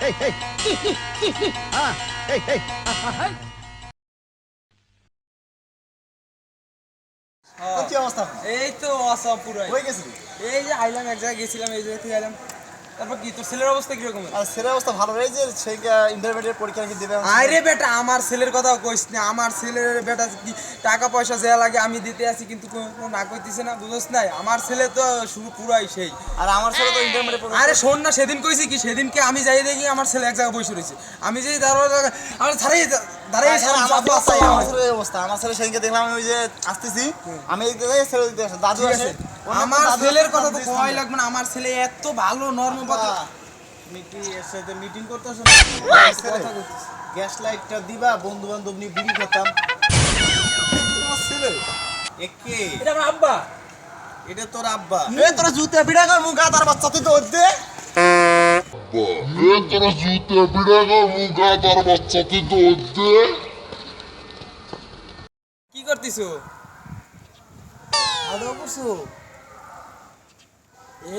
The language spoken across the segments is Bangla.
এই এই হ্যাঁ এই এই কি অবস্থা? এই তো অসম পুরো হয়ে গেছে। এই যে আইলাম এক জায়গায় গেছিলাম, এই জায়গা থেকে আইলাম। তারপর কি তোর ছেলের অবস্থা কিরকম? আর ছেলের অবস্থা ভালো রয়েছে যে সেই ইন্টারমিডিয়েট পরীক্ষা কি দেবে। আরে বেটা, আমার ছেলের কথা কইস না। আমার ছেলের বেটা কি টাকা পয়সা যা লাগে আমি দিতে আসি, কিন্তু কোনো না কইতেছে না, বুঝছ না? আমার ছেলে তো শুরু পুরাই সেই। আর আমার ছেলে তো ইন্টারমিডিয়েট পরীক্ষা। আরে শোন না, সেদিন কইছি কি, সেদিনকে আমি যাই দেখি আমার ছেলে এক জায়গায় বসে রয়েছে। আমি যেই আমার ছাড়াই দাঁড়াই অবস্থা। আমার ছেলে সেদিনকে দেখলাম, আমি ওই যে আসতেছি, আমি এই জায়গায় ছেলে দিতে আসে দাদু আসে। আমার ছেলের কথা তো কই লাগবে না। আমার ছেলে এত ভালো নরম কথা। মিটিং করতেছো না? গ্যাস লাইটটা দিবা, বন্ধু বান্ধব নিয়ে বিড়ি খেতাম। তোমার ছেলে একে এটা আমার আব্বা। এটা তোর আব্বা। এ তোরা জুতে বিড়া কর মুখ গাদার বাচ্চা, তুই তো ওদ্দে। তোরা জুতে বিড়া কর মুখ গাদার বাচ্চা, তুই তো ওদ্দে। কি করতেছো? আদৌ করছো?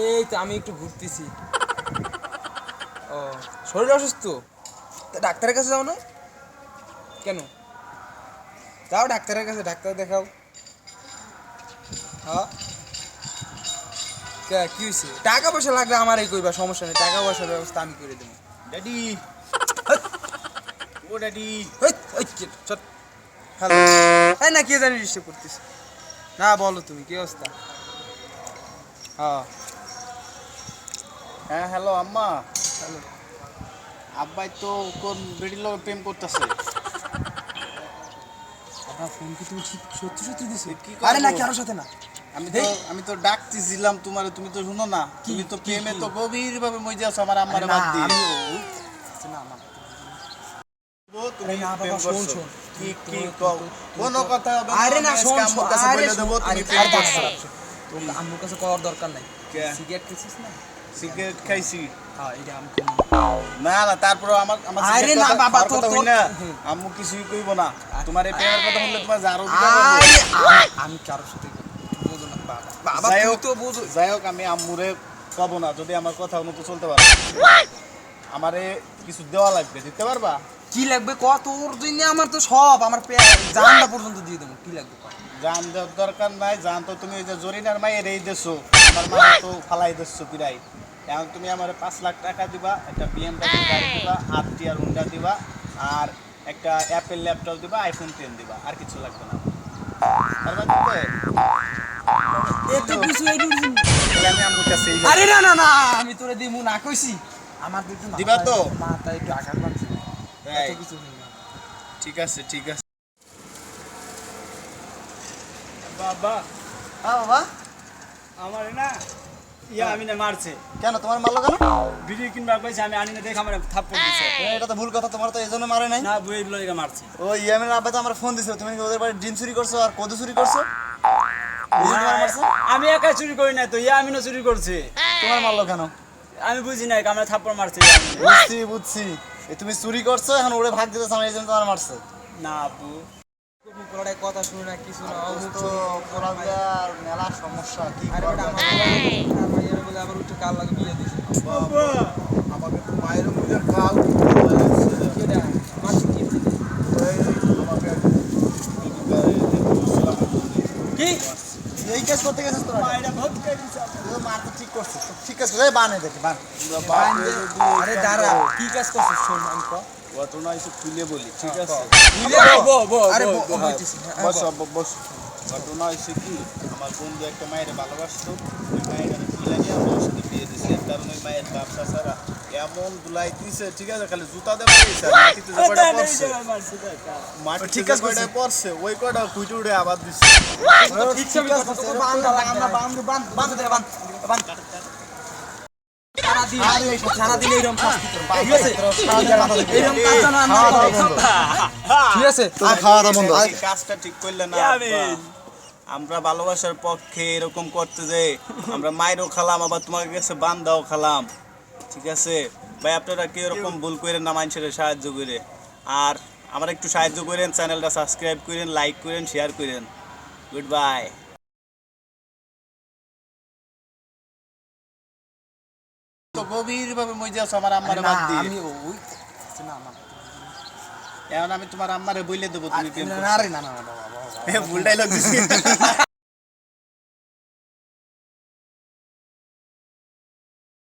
এই তো আমি একটু ঘুরতেছি। ও, শরীর অসুস্থ? তা ডাক্তারের কাছে যাও না কেন? যাও ডাক্তারের কাছে, ডাক্তার দেখাও। হ্যাঁ, কি হয়েছে? টাকা পয়সা লাগলে আমার এই কইবা, সমস্যা নেই। টাকা পয়সার ব্যবস্থা আমি করে দেবো। ড্যাডি, ও ড্যাডি। হ্যালো, এই না কে জানি ডিস্টার্ব করতেছে। না বলো তুমি, কি অবস্থা? হ্যাঁ হ্যাঁ হ্যালো আম্মা। হ্যালো। আব্বাই তো কোন বেডির লগে প্রেম করতেছে। আপনার ফোন কি তুমি সত্যি সত্যি দিছো? কি আরে না, করবো? কারোর সাথে না। আমি তো ডাকতেছিলাম তোমারে, তুমি তো শুনো না। তুমি তো প্রেমে তো গভীর ভাবে মজে আছো আমার আম্মারে বাদ দিয়ে। তুমি না প্রেম বাবা, শোন করছো। শোন। কি কি কও? কোনো কথা হবে না। আরে না, আমি শোন আজকে আম্মুর কাছে আরে বলে দেবো শোন, তুমি আরে প্রেম তার করছো। খারাপ। তোর আম্মুর কাছে করার দরকার নাই। কে? সিগারেট খেয়েছিস না? সিগারেট খাইছি। হ্যাঁ, এটা আমি না না, তারপর আমার আমার আরে সিগারেট না কথা- বাবা, খাওয়ার কথা তোর- হই না। হুম। আম্মু কিছুই কইব না। তোমার এই প্রেমের কথা বললে তোমার জারো আরে আমি কারোর সাথে বুঝো না বাবা। বাবা যাই তুই হোক, তো বুঝো। যাই হোক, আমি আম্মুরে কব না যদি আমার কথা মতো চলতে পারে। আমারে কিছু দেওয়া লাগবে, দিতে পারবা? কি লাগবে ক? তোর জন্য আমার তো সব, আমার জানটা পর্যন্ত দিয়ে দেবো। কি লাগবে ক? জান দেওয়ার দরকার নাই। জান তো তুমি ওই যে জরিনার মায়ের এই দেছো, আমার মা তো ফালাই দেছো পিরাই। এখন তুমি আমার 5 লাখ টাকা দিবা, একটা BMW গাড়ি দিবা, 8 টিয়ার হুন্ডা দিবা, আর একটা অ্যাপেল ল্যাপটপ দিবা, আইফোন 10 দিবা, আর কিছু লাগবে না। পারবা দিতে? এত কিছু এই তাহলে আমি আম্মুর কাছে এই আরে না না না, আমি তোরে দিমু না কইছি। আমার একটু দিবা তো? মাথা একটু আঘাত লাগছে। তাই? এত কিছু নেই। ঠিক আছে, ঠিক আছে। বাবা, হ্যাঁ বাবা। আমার না আমি না মারছে। কেন তোমার মারলো কেন? ভিডিও কিনবার কইছে, আমি আনি না দেখে আমার থাপ্পড় দিছে। এটা তো ভুল কথা, তোমার তো এই জন্য মারে নাই। না বই লইগা মারছে। ও ইয়ামিনের আব্বা তো আমার ফোন দিছিল, তুমি কি ওদের বাড়ি ডিম চুরি করছো আর কদু চুরি করছো? এই জন্য তোমার মারছে? আমি একা চুরি করি না তো, আমিনও চুরি করছে। তোমার মারলো কেন? আমি বুঝি নাই, আমার থাপ্পড় মারছে। বুঝছি বুঝছি, এই তুমি চুরি করছো, এখন ওরে ভাগ দিতেছ, আমার এই জন্য তোমার মারছে। না আপু, পোলাটাই কথা শুনে না, কিছু না। অমুক তো পোলাদের মেলা সমস্যা, কি আরে বেটা, করবে? আমার মাইয়ের বলে আবার উঠে কাল লাগে বিয়ে দিছে। বাবা, আমাকে তো মায়ের মুখে কাল কেডা? মাসি কি? কি? এই কেস করতে গেছিস তোরা? মাইরা ভোট করে দিছে। তুই মার তো ঠিক করছিস, ঠিক আছে, এই বানে দেখি বান। আরে দাঁড়া, কি কাজ করছিস শোন আমি ক। ঘটনা এসে খুলে বলি, ঠিক আছে? আরে বলতেছি। বস বস। ঘটনা হয়েছে কি, আমার বন্ধু একটা মায়ের ভালোবাসতো, ওই মায়ের তুলে নিয়ে আমার সাথে বিয়ে দিয়েছে। এর কারণে ওই মায়ের ব্যবসা ছাড়া এমন দুলাই দিছে, ঠিক আছে? খালি জুতা দেওয়া দিয়েছে, আর মাটিতে যে কয়টা পড়ছে, মাটিতে যে কয়টা পড়ছে, ওই কয়টা খুঁটে উঠে আবার দিছে। ঠিক আছে, আমরা বান্ধ দে, বান্ধ। সারাদিন এইরকম শাস্তি করো, ঠিক আছে? এইরকম কাজ যেন আর না করো। ঠিক আছে? এই কাজটা ঠিক করলে না আব্বা। আমরা ভালোবাসার পক্ষে এরকম করতে যে আমরা মায়েরও খালাম, আবার তোমার কাছে বান্দাও খালাম, ঠিক আছে ভাই? আপনারা কি এরকম ভুল করেন না, মানুষের সাহায্য করে। আর আমার একটু সাহায্য করেন, চ্যানেলটা সাবস্ক্রাইব করেন, লাইক করেন, শেয়ার করেন। Good bye. তো গভীর ভাবে মজে আছো আমার আম্মারে বাদ দিয়ে আমি ওই না না এখন আমি তোমার আম্মারে বইলে দেবো তুমি প্রেম না রে না না ভুল ডায়লগ দিছি